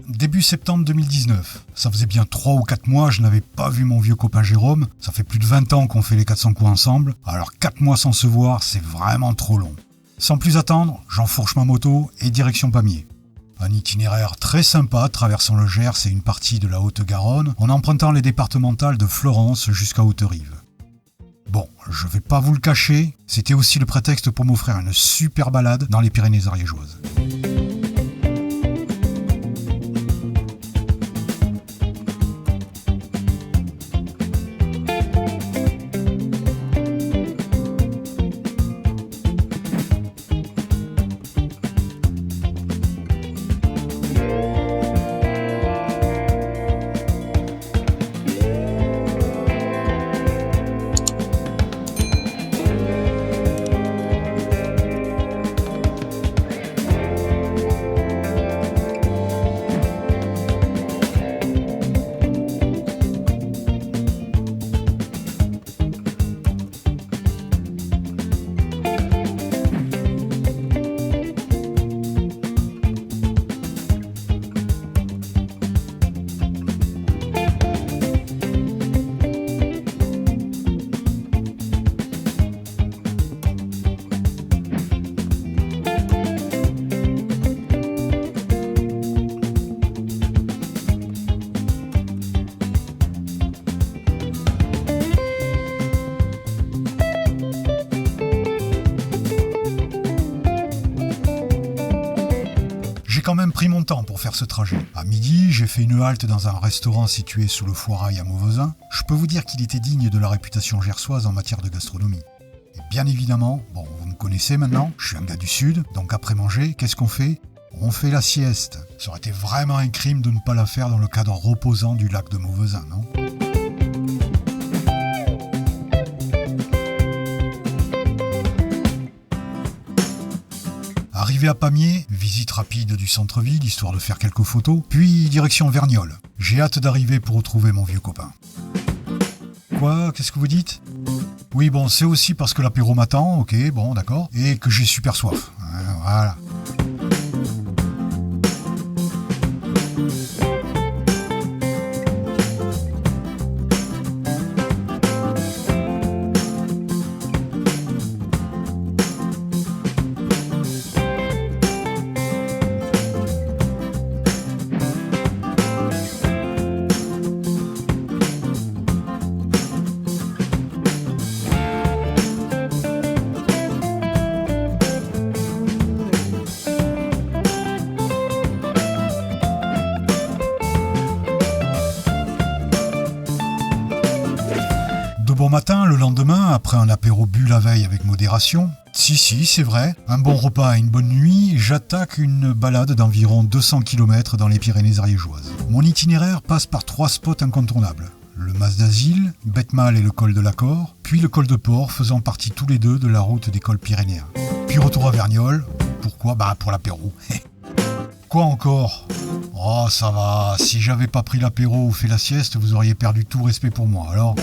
Début septembre 2019. Ça faisait bien 3 ou 4 mois, je n'avais pas vu mon vieux copain Jérôme. Ça fait plus de 20 ans qu'on fait les 400 coups ensemble. Alors 4 mois sans se voir, c'est vraiment trop long. Sans plus attendre, j'enfourche ma moto et direction Pamiers. Un itinéraire très sympa traversant le Gers et une partie de la Haute-Garonne en empruntant les départementales de Florence jusqu'à Haute-Rive. Bon, je vais pas vous le cacher, c'était aussi le prétexte pour m'offrir une super balade dans les Pyrénées ariégeoises. J'ai quand même pris mon temps pour faire ce trajet. À midi, j'ai fait une halte dans un restaurant situé sous le Foirail à Mauvezin. Je peux vous dire qu'il était digne de la réputation gersoise en matière de gastronomie. Et bien évidemment, bon, vous me connaissez maintenant, je suis un gars du Sud, donc après manger, qu'est-ce qu'on fait ? On fait la sieste. Ça aurait été vraiment un crime de ne pas la faire dans le cadre reposant du lac de Mauvezin, non ? Arrivé à Pamiers, visite rapide du centre-ville, histoire de faire quelques photos, puis direction Verniolle. J'ai hâte d'arriver pour retrouver mon vieux copain. Quoi ? Qu'est-ce que vous dites ? Oui, bon, c'est aussi parce que l'apéro m'attend, ok, bon, d'accord, et que j'ai super soif. Voilà. De bon matin, le lendemain, après un apéro bu la veille avec modération, si, c'est vrai, un bon repas et une bonne nuit, j'attaque une balade d'environ 200 km dans les Pyrénées ariégeoises. Mon itinéraire passe par 3 spots incontournables. Le Mas d'Asile, Betmal et le col de l'Accord, puis le col de Port faisant partie tous les deux de la route des cols pyrénéens. Puis retour à Verniolle. Pourquoi ? Bah pour l'apéro. Quoi encore ? Oh ça va, si j'avais pas pris l'apéro ou fait la sieste, vous auriez perdu tout respect pour moi, alors...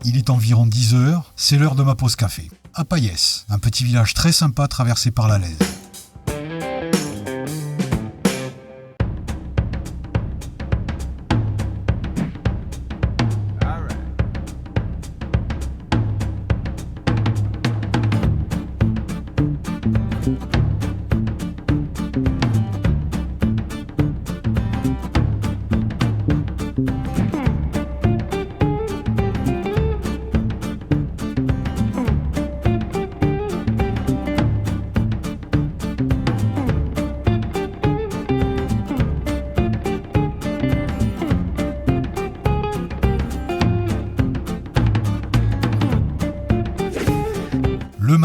Il est environ 10h, c'est l'heure de ma pause café. À Payès, un petit village très sympa traversé par la Lèze.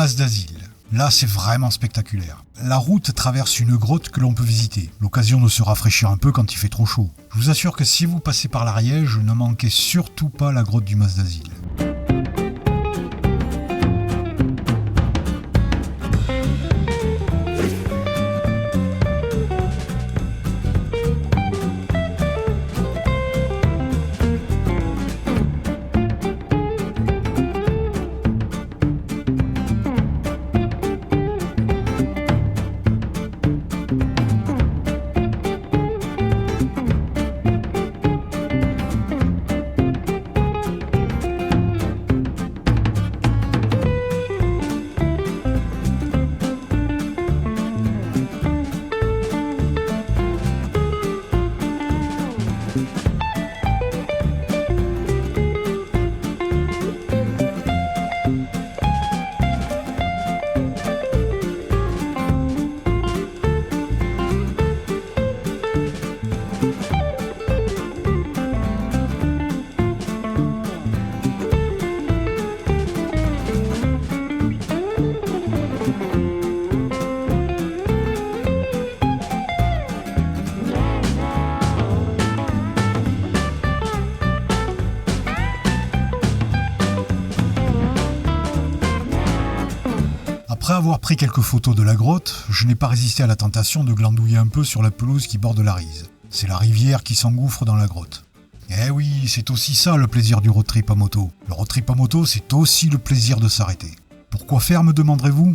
Mas d'Asile. Là, c'est vraiment spectaculaire. La route traverse une grotte que l'on peut visiter. L'occasion de se rafraîchir un peu quand il fait trop chaud. Je vous assure que si vous passez par l'Ariège, ne manquez surtout pas la grotte du Mas d'Asile. Après avoir pris quelques photos de la grotte, je n'ai pas résisté à la tentation de glandouiller un peu sur la pelouse qui borde la Rise. C'est la rivière qui s'engouffre dans la grotte. Eh oui, c'est aussi ça le plaisir du road trip à moto. Le road trip à moto, c'est aussi le plaisir de s'arrêter. Pourquoi faire, me demanderez-vous ?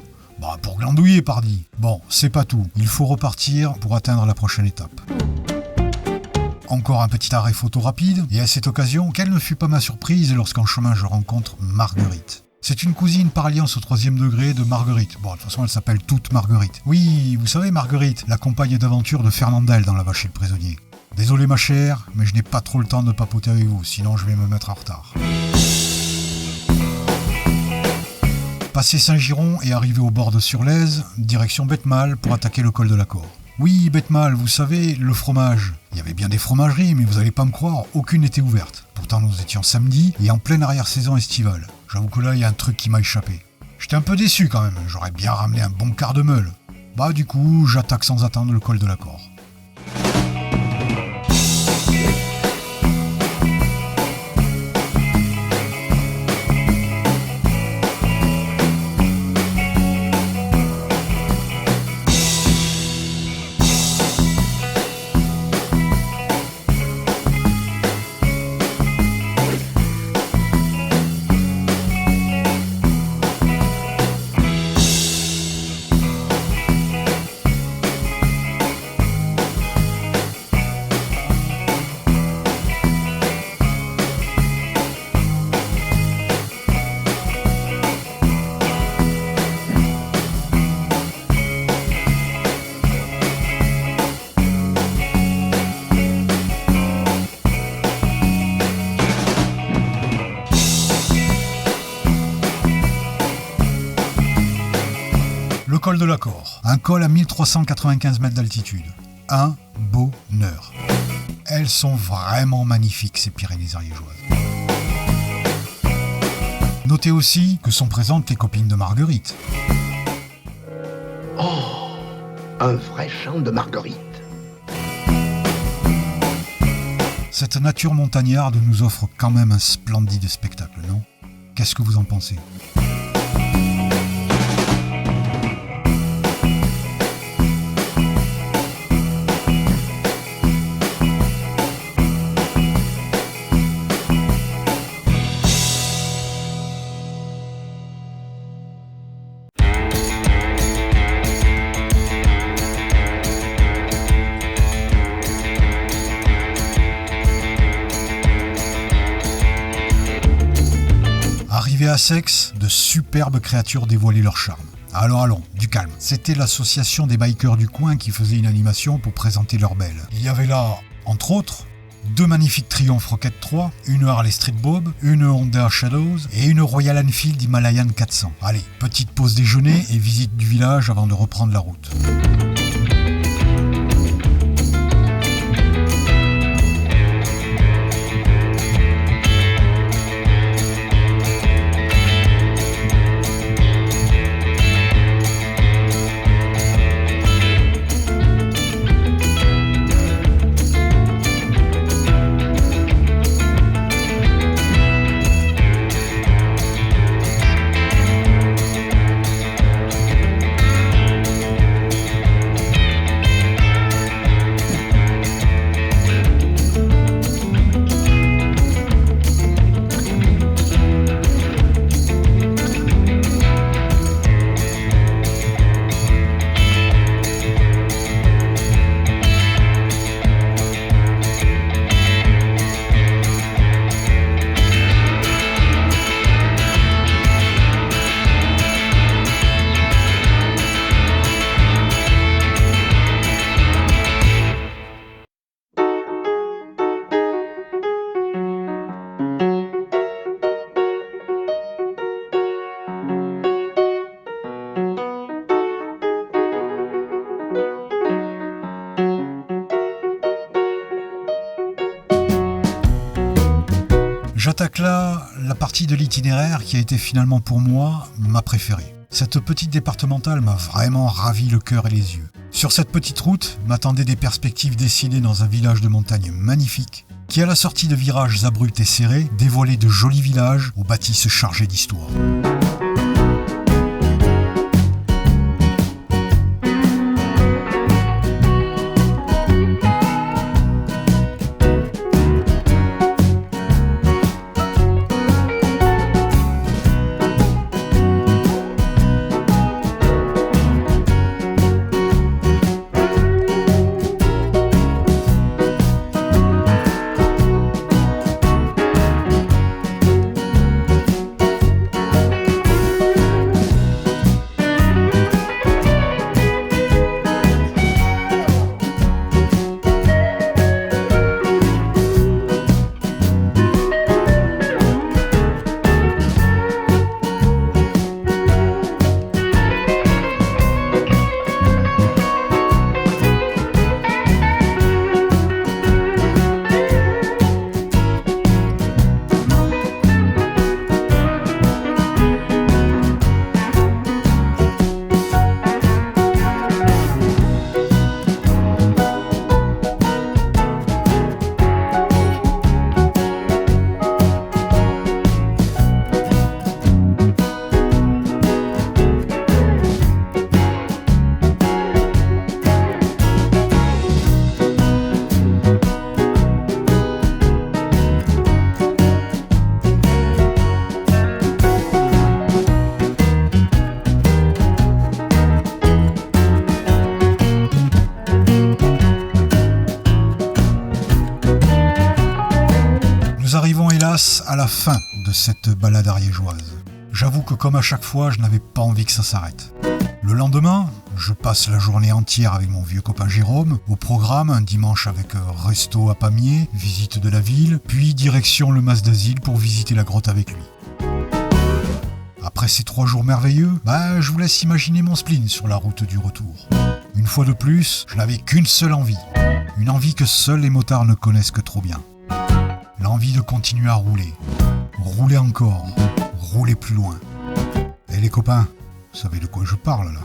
Pour glandouiller, pardi. Bon, c'est pas tout. Il faut repartir pour atteindre la prochaine étape. Encore un petit arrêt photo rapide, et à cette occasion, quelle ne fut pas ma surprise lorsqu'en chemin je rencontre Marguerite. C'est une cousine par alliance au 3e degré de Marguerite. Bon, de toute façon, elle s'appelle toute Marguerite. Oui, vous savez Marguerite, la compagne d'aventure de Fernandel dans La Vache et le Prisonnier. Désolé ma chère, mais je n'ai pas trop le temps de papoter avec vous, sinon je vais me mettre en retard. Passé Saint-Giron et arrivé au bord de Surlèze, direction Betmal pour attaquer le col de l'Accord. Oui, Betmal, vous savez, le fromage. Il y avait bien des fromageries, mais vous allez pas me croire, aucune n'était ouverte. Pourtant, nous étions samedi et en pleine arrière-saison estivale. J'avoue que là, il y a un truc qui m'a échappé. J'étais un peu déçu quand même, j'aurais bien ramené un bon quart de meule. Du coup, j'attaque sans attendre le col de l'Accord. Le col de l'Accord, un col à 1395 mètres d'altitude. Un bonheur. Elles sont vraiment magnifiques ces Pyrénées ariégeoises. Notez aussi que sont présentes les copines de Marguerite. Oh, un vrai chant de Marguerite. Cette nature montagnarde nous offre quand même un splendide spectacle, non ? Qu'est-ce que vous en pensez ? Arrivés à Sex, de superbes créatures dévoilaient leur charme. Alors allons, du calme. C'était l'association des bikers du coin qui faisait une animation pour présenter leurs belles. Il y avait là, entre autres, 2 magnifiques Triumph Rocket 3, une Harley Street Bob, une Honda Shadows et une Royal Enfield Himalayan 400. Allez, petite pause déjeuner et visite du village avant de reprendre la route. J'attaque là la partie de l'itinéraire qui a été finalement pour moi ma préférée. Cette petite départementale m'a vraiment ravi le cœur et les yeux. Sur cette petite route m'attendaient des perspectives dessinées dans un village de montagne magnifique, qui à la sortie de virages abrupts et serrés dévoilait de jolis villages aux bâtisses chargées d'histoire. Nous arrivons hélas à la fin de cette balade ariégeoise. J'avoue que comme à chaque fois, je n'avais pas envie que ça s'arrête. Le lendemain, je passe la journée entière avec mon vieux copain Jérôme. Au programme, un dimanche avec resto à Pamiers, visite de la ville, puis direction le Mas d'Asile pour visiter la grotte avec lui. Après ces 3 jours merveilleux, je vous laisse imaginer mon spleen sur la route du retour. Une fois de plus, je n'avais qu'une seule envie. Une envie que seuls les motards ne connaissent que trop bien. L'envie de continuer à rouler. Rouler encore. Rouler plus loin. Et les copains, vous savez de quoi je parle là ?